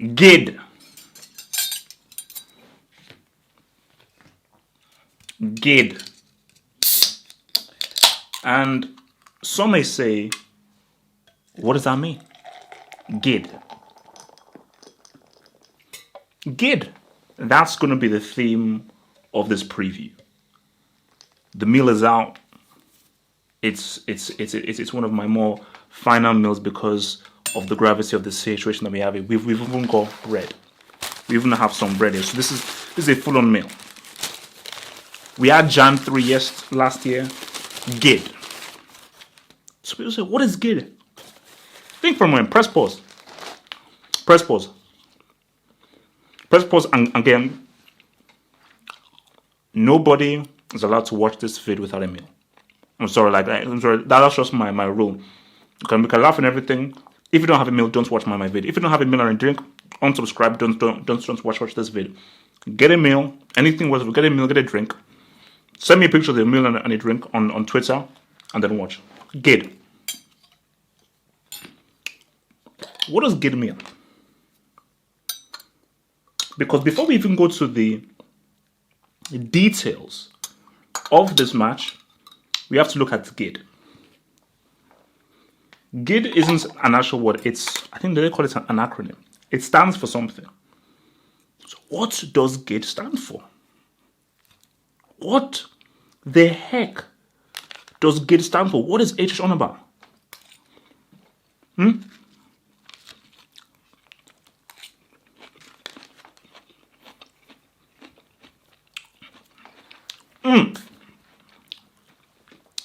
G.I.D. G.I.D. And some may say, what does that mean? G.I.D. G.I.D. That's going to be the theme of this preview. The meal is out. It's one of my more final meals because of the gravity of the situation that we have. We've even got bread. We even have some bread here. So this is a full-on meal. We had Jan 3 last year. G.I.D. So people say, what is G.I.D? Think for a moment. Press pause. Press pause. Press pause, and again, nobody is allowed to watch this video without a meal. I'm sorry, that's just my rule. We can laugh and everything. If you don't have a meal, don't watch my video. If you don't have a meal and a drink, unsubscribe. Don't watch this video. Get a meal. Anything worth. Get a meal. Get a drink. Send me a picture of the meal and a drink on Twitter, and then watch. G.I.D. What does G.I.D mean? Because before we even go to the details of this match, we have to look at G.I.D. G.I.D isn't an actual word. I think they call it an acronym. It stands for something. So what does G.I.D stand for? What the heck does G.I.D stand for? What is H on about?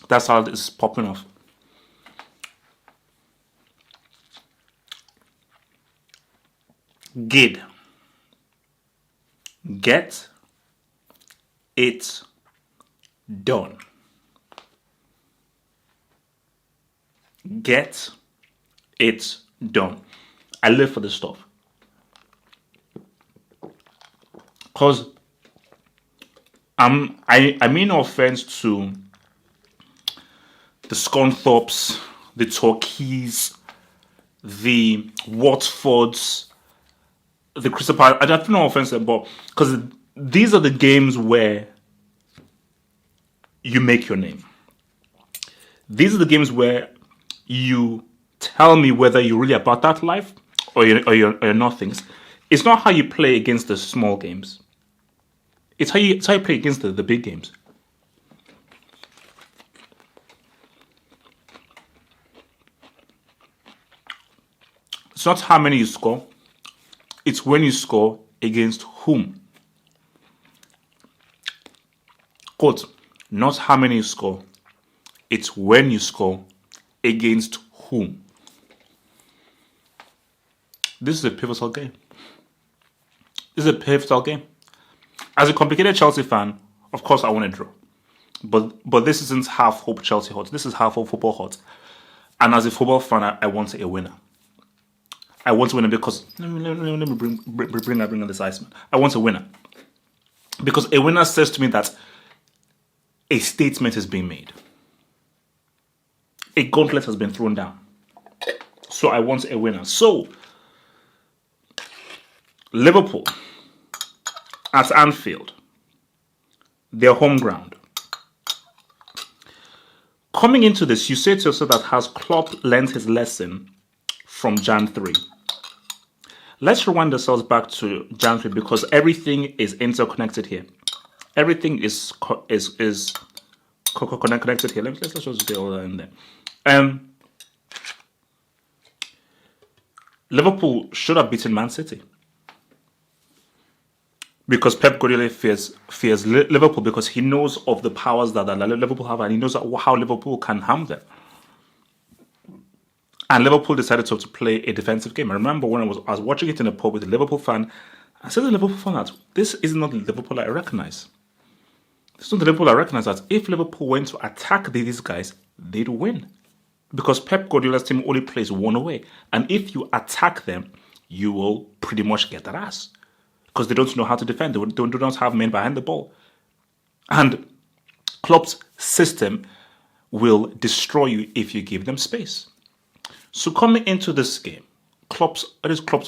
That salad is popping off. G.I.D. Get it done. Get it done. I live for this stuff. Because I mean no offense to the Scunthorpes, the Torquays, the Watfords, the Crystal Palace. I don't no offense, but because these are the games where you make your name. These are the games where you tell me whether you're really about that life or you're not things. It's not how you play against the small games. It's how you play against the big games. It's not how many you score. It's when you score against whom. Quote, not how many you score. It's when you score against whom. This is a pivotal game. This is a pivotal game. As a complicated Chelsea fan, of course I want to draw. But this isn't half hope Chelsea hot. This is half hope football hot. And as a football fan, I want a winner. I want to win because let me bring in this Iceman. I want a winner because a winner says to me that a statement is being made. A gauntlet has been thrown down. So I want a winner. So Liverpool at Anfield, their home ground. Coming into this, you say to yourself that has Klopp learned his lesson from Jan 3? Let's rewind ourselves back to Jan 3 because everything is interconnected here. Everything is connected here. Let's just get all that in there. Liverpool should have beaten Man City because Pep Guardiola fears Liverpool because he knows of the powers that Liverpool have and he knows how Liverpool can harm them. And Liverpool decided to play a defensive game. I remember when I was watching it in a pub with a Liverpool fan, I said to the Liverpool fan that this is not the Liverpool I recognize. This is not the Liverpool I recognize that if Liverpool went to attack these guys, they'd win. Because Pep Guardiola's team only plays one away. And if you attack them, you will pretty much get their ass. Because they don't know how to defend. They do not have men behind the ball. And Klopp's system will destroy you if you give them space. So coming into this game, Klopp's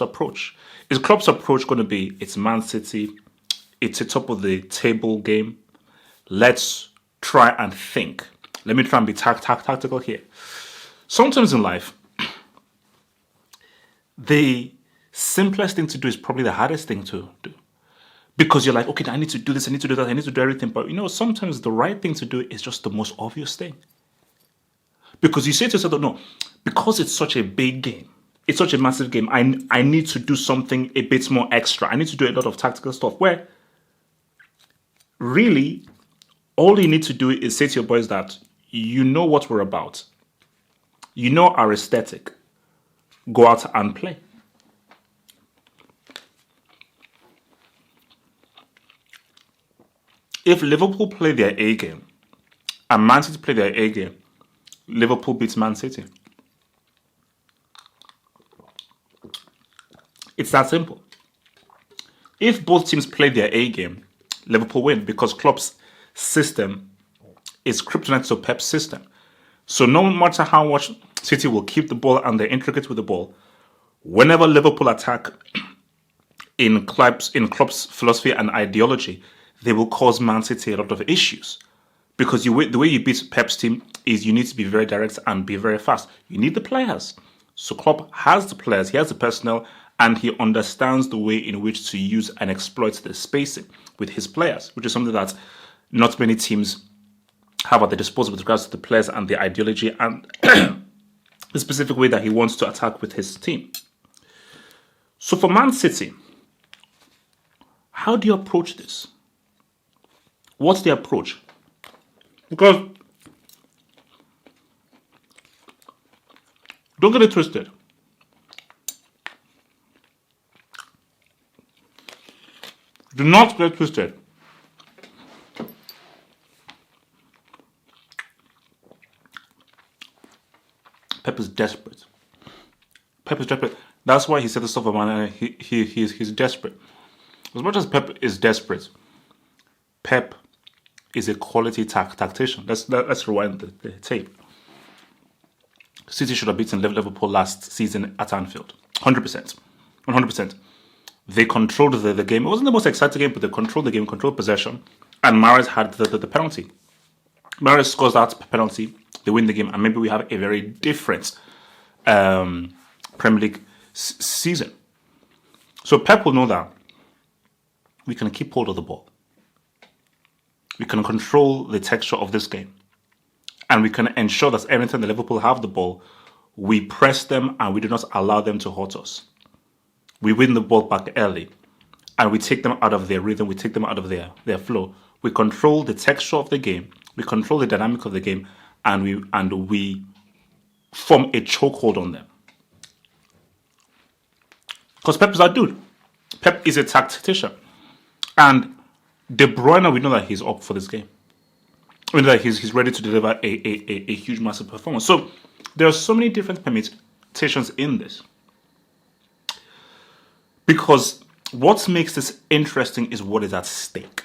approach? Is Klopp's approach going to be it's Man City, it's a top of the table game? Let's try and think. Let me try and be tactical here. Sometimes in life, the simplest thing to do is probably the hardest thing to do. Because you're like, okay, I need to do this, I need to do that, I need to do everything. But sometimes the right thing to do is just the most obvious thing. Because you say to yourself, no, because it's such a big game, it's such a massive game, I need to do something a bit more extra. I need to do a lot of tactical stuff where really all you need to do is say to your boys that you know what we're about. You know our aesthetic. Go out and play. If Liverpool play their A game and Man City play their A game, Liverpool beats Man City. It's that simple. If both teams play their A game, Liverpool win because Klopp's system is kryptonite to Pep's system. So no matter how much City will keep the ball and they're intricate with the ball, whenever Liverpool attack in Klopp's philosophy and ideology, they will cause Man City a lot of issues. Because the way you beat Pep's team is you need to be very direct and be very fast. You need the players. So Klopp has the players, he has the personnel, and he understands the way in which to use and exploit the spacing with his players, which is something that not many teams have at their disposal with regards to the players and the ideology and the specific way that he wants to attack with his team. So for Man City, how do you approach this? What's the approach? Because don't get it twisted. Do not get it twisted. Pep is desperate. Pep is desperate. That's why he said the stuff about he's desperate. As much as Pep is desperate, Pep is a quality tactician. Let's rewind the tape. City should have beaten Liverpool last season at Anfield. 100%. 100%. They controlled the game. It wasn't the most exciting game, but they controlled the game, controlled possession, and Mahrez had the penalty. Mahrez scores that penalty, they win the game, and maybe we have a very different Premier League season. So Pep will know that we can keep hold of the ball. We can control the texture of this game. And we can ensure that every time the Liverpool have the ball, we press them and we do not allow them to hurt us. We win the ball back early and we take them out of their rhythm, we take them out of their flow. We control the texture of the game, we control the dynamic of the game, and we form a chokehold on them. Because Pep is our dude. Pep is a tactician. And De Bruyne, we know that he's up for this game. We know that he's ready to deliver a huge, massive performance. So there are so many different permutations in this. Because what makes this interesting is what is at stake.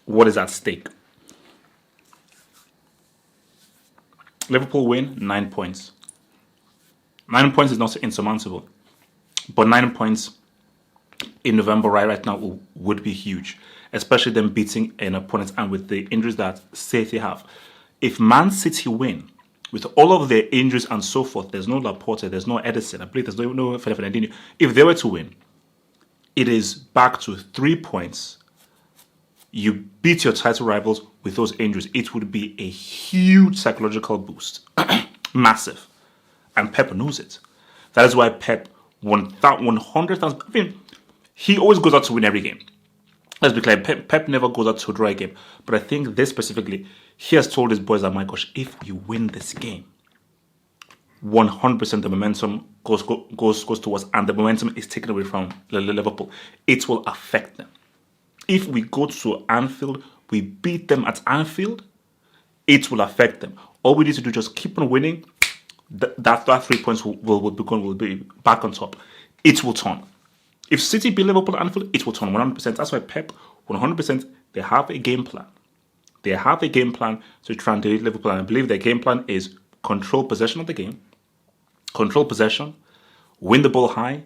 What is at stake? Liverpool win, 9 points. 9 points is not insurmountable. But 9 points in November right now would be huge. Especially them beating an opponent and with the injuries that City have. If Man City win, with all of their injuries and so forth, there's no Laporte, there's no Edison, I believe there's no Fernandinho. If they were to win, it is back to 3 points. You beat your title rivals with those injuries. It would be a huge psychological boost. Massive. And Pep knows it. That is why Pep won that 100,000. I mean, he always goes out to win every game. Let's be clear, Pep never goes out to draw a game. But I think this specifically, he has told his boys that, my gosh, if we win this game, 100% the momentum goes towards, and the momentum is taken away from Liverpool. It will affect them. If we go to Anfield, we beat them at Anfield, it will affect them. All we need to do is just keep on winning. That 3 points will be back on top. It will turn. If City beat Liverpool at Anfield, it will turn 100%. That's why Pep, 100%, they have a game plan. They have a game plan to try and delete Liverpool. And I believe their game plan is control possession of the game, control possession, win the ball high,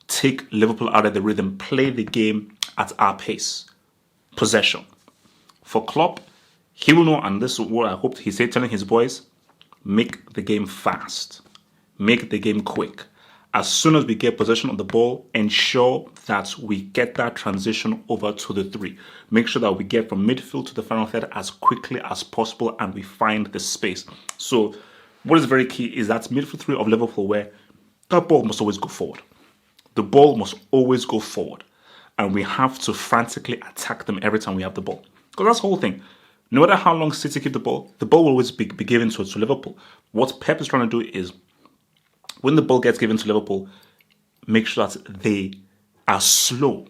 take Liverpool out of the rhythm, play the game at our pace. Possession. For Klopp, he will know, and this is what I hope he's telling his boys, make the game fast. Make the game quick. As soon as we get possession of the ball, ensure that we get that transition over to the 3. Make sure that we get from midfield to the final third as quickly as possible and we find the space. So what is very key is that midfield 3 of Liverpool where that ball must always go forward. The ball must always go forward. And we have to frantically attack them every time we have the ball. Because that's the whole thing. No matter how long City keep the ball will always be given to Liverpool. What Pep is trying to do is, when the ball gets given to Liverpool, make sure that they are slow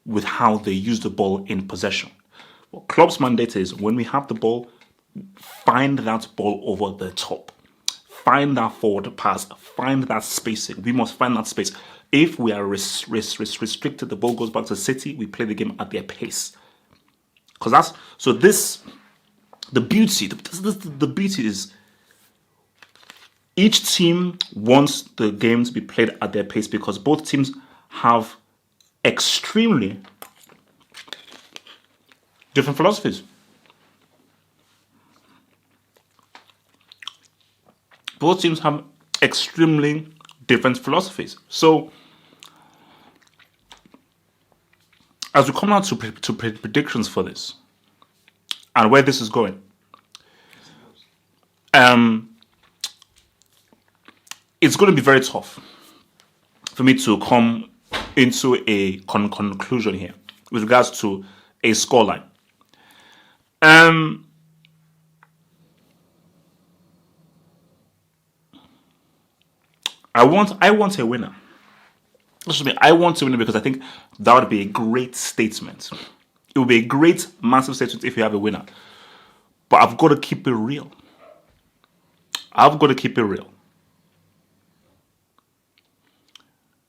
with how they use the ball in possession. What Klopp's mandate is, when we have the ball, find that ball over the top. Find that forward pass. Find that spacing. We must find that space. If we are restricted, the ball goes back to City, we play the game at their pace. Because that's, so this, the beauty is, each team wants the game to be played at their pace because both teams have extremely different philosophies. Both teams have extremely different philosophies. So, as we come out to predictions for this and where this is going, it's going to be very tough for me to come into a conclusion here with regards to a scoreline. I want a winner. I want to win because I think that would be a great statement. It would be a great, massive statement if you have a winner. But I've got to keep it real.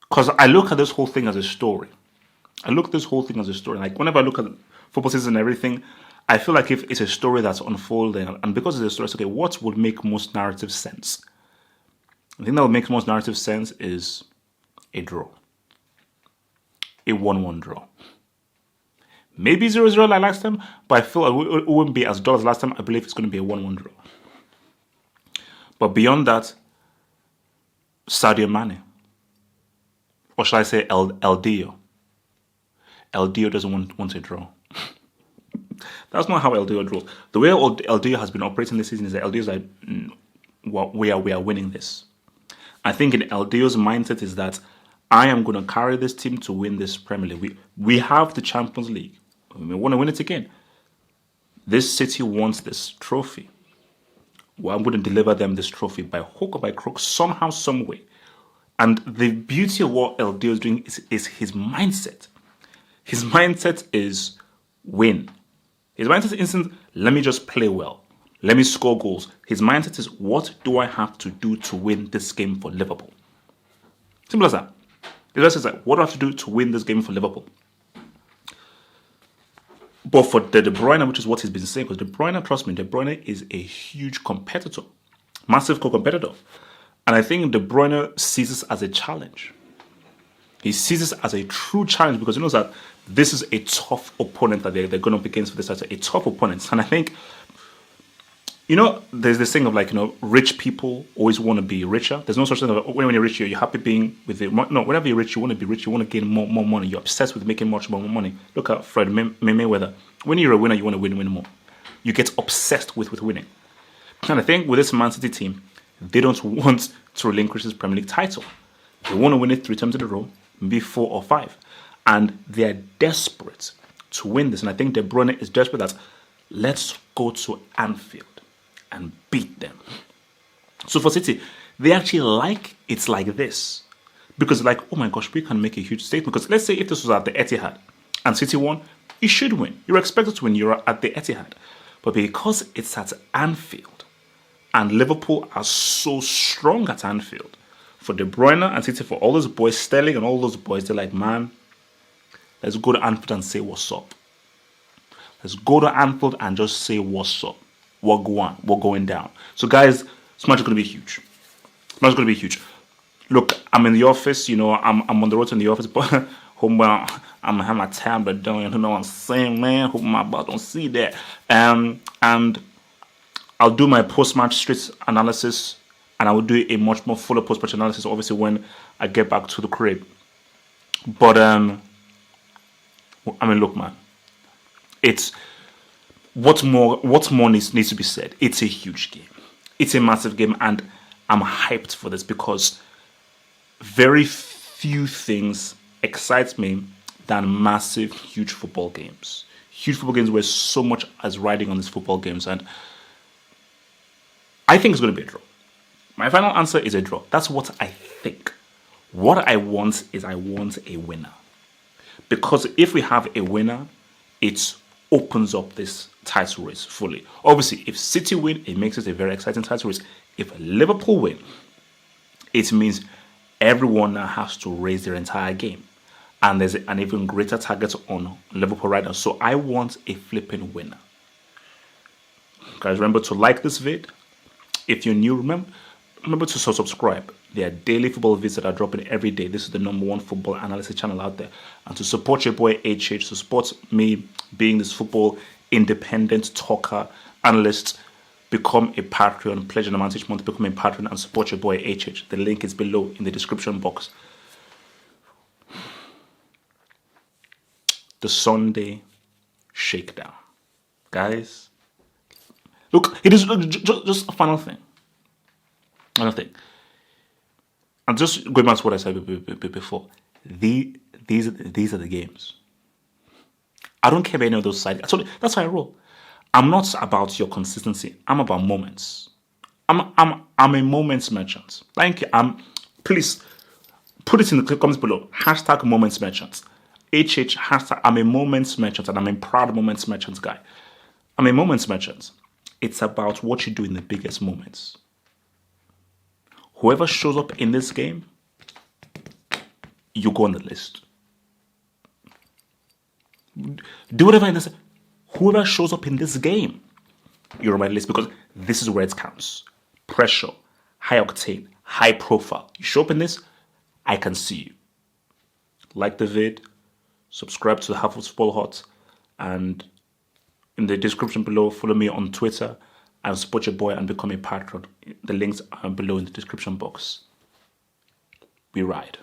Because I look at this whole thing as a story. Like, whenever I look at football season and everything, I feel like if it's a story that's unfolding, and because it's a story, it's okay, what would make most narrative sense? The thing that would make most narrative sense is a draw. A 1-1 draw. Maybe 0-0 like last time, but I feel it wouldn't be as dull as last time. I believe it's going to be a 1-1 draw. But beyond that, Sadio Mane. Or shall I say El Dio? El Dio doesn't want a draw. That's not how El Dio draws. The way El Dio has been operating this season is that El Dio's like, we are winning this. I think in El Dio's mindset is that I am going to carry this team to win this Premier League. We have the Champions League. We want to win it again. This city wants this trophy. Well, I'm going to deliver them this trophy by hook or by crook, somehow, some way. And the beauty of what El Dio is doing is his mindset. His mindset is win. His mindset isn't, let me just play well. Let me score goals. His mindset is, what do I have to do to win this game for Liverpool? Simple as that. His mindset is like, what do I have to do to win this game for Liverpool? But for De Bruyne, which is what he's been saying, because De Bruyne, trust me, De Bruyne is a huge competitor. Massive co-competitor. And I think De Bruyne sees this as a challenge. He sees this as a true challenge because he knows that this is a tough opponent that they're going up against for this title. A tough opponent. And I think, there's this thing of like, rich people always want to be richer. There's no such thing of when you're rich, you're happy being with it. No, whenever you're rich, you want to be rich. You want to gain more money. You're obsessed with making much more money. Look at Floyd Mayweather. When you're a winner, you want to win more. You get obsessed with winning. And I think with this Man City team, they don't want to relinquish this Premier League title. They want to win it 3 times in a row, maybe 4 or 5. And they're desperate to win this. And I think De Bruyne is desperate that let's go to Anfield and beat them. So for City, they actually like it's like this. Because they're like, oh my gosh, we can make a huge statement. Because let's say if this was at the Etihad and City won, you should win. You're expected to win. You're at the Etihad. But because it's at Anfield, and Liverpool are so strong at Anfield, for De Bruyne and City, for all those boys, Sterling and all those boys, they're like, man, let's go to Anfield and say what's up. Let's go to Anfield and just say what's up. We're going down. So guys, this match is going to be huge. Look, I'm in the office, I'm on the road to the office, but home well, I'm gonna have my tablet doing, you know what I'm saying, man? Hope my boss don't see that. And I'll do my post-match streets analysis, and I will do a much more fuller post-match analysis, obviously, when I get back to the crib. But look, man, it's what more needs to be said. It's a huge game. It's a massive game, and I'm hyped for this because very few things excite me than massive, huge football games. Huge football games where so much is riding on these football games, and I think it's going to be a draw. My final answer is a draw. That's what I think. What I want is I want a winner. Because if we have a winner, it opens up this title race fully. Obviously, if City win, it makes it a very exciting title race. If Liverpool win, it means everyone now has to raise their entire game. And there's an even greater target on Liverpool right now. So I want a flipping winner. Guys, remember to like this vid. If you're new, remember to subscribe. There are daily football vids that are dropping every day. This is the #1 football analysis channel out there. And to support your boy HH, to support me being this football independent talker, analyst, become a Patreon. Pledge an amount each month to become a Patreon and support your boy HH. The link is below in the description box. The Sunday shakedown. Guys, look, it is just a final thing. Another thing. And just going back to what I said before, these are the games. I don't care about any of those sides. That's how I roll. I'm not about your consistency. I'm about moments. I'm a moments merchant. Thank you. Please put it in the comments below. # moments merchant. HH #. I'm a moments merchant, and I'm a proud moments merchant guy. I'm a moments merchant. It's about what you do in the biggest moments. Whoever shows up in this game, you go on the list. Do whatever in this. Whoever shows up in this game, you're on my list because this is where it counts. Pressure, high octane, high profile. You show up in this, I can see you. Like the vid, subscribe to the Half of Football Hot, and in the description below, follow me on Twitter and support your boy and become a patron. The links are below in the description box. We ride.